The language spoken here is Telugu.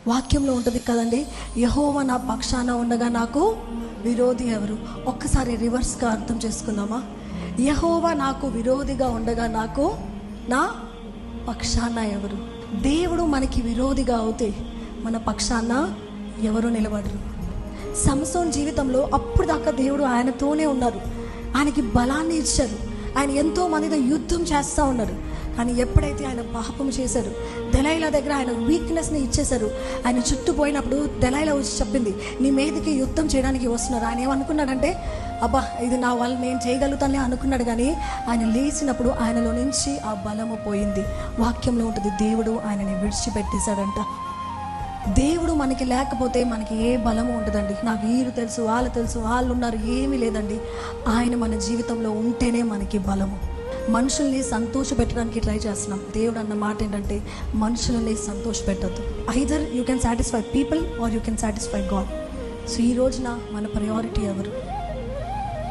వాక్యంలో ఉంటుంది కదండి, యెహోవా నా పక్షాన ఉండగా నాకు విరోధి ఎవరు? ఒక్కసారి రివర్స్గా అర్థం చేసుకుందామా? యెహోవా నాకు విరోధిగా ఉండగా నాకు నా పక్షాన ఎవరు? దేవుడు మనకి విరోధిగా అవుతే మన పక్షాన ఎవరు నిలబడరు. సంసోన్ జీవితంలో అప్పుడు దాకా దేవుడు ఆయనతోనే ఉన్నారు, ఆయనకి బలాన్ని ఇచ్చారు, ఆయన ఎంతో మందితో యుద్ధం చేస్తూ ఉన్నారు. కానీ ఎప్పుడైతే ఆయన పాపం చేశారు, దెలైలా దగ్గర ఆయన వీక్నెస్ని ఇచ్చేశారు. ఆయన చుట్టూ పోయినప్పుడు దెలైలా వచ్చి చెప్పింది, నీ మీదకి యుద్ధం చేయడానికి వస్తున్నారు. ఆయన ఏమనుకున్నాడంటే, అబ్బా ఇది నా వల్ల నేను చేయగలుగుతానే అనుకున్నాడు. కానీ ఆయన లేచినప్పుడు ఆయనలో నుంచి ఆ బలము పోయింది. వాక్యంలో ఉంటుంది, దేవుడు ఆయనని విడిచిపెట్టేశాడంట. దేవుడు మనకి లేకపోతే మనకి ఏ బలము ఉంటుందండి. నాకు వీరు తెలుసు, వాళ్ళు తెలుసు, వాళ్ళు ఉన్నారు, ఏమీ లేదండి. ఆయన మన జీవితంలో ఉంటేనే మనకి బలము. మనుషుల్ని సంతోష పెట్టడానికి ట్రై చేస్తున్నాం. దేవుడు అన్న మాట ఏంటంటే, మనుషులని సంతోష పెట్టద్దు. Either you can satisfy people or you can satisfy God. So ఈ రోజున మన ప్రయారిటీ ఎవరు?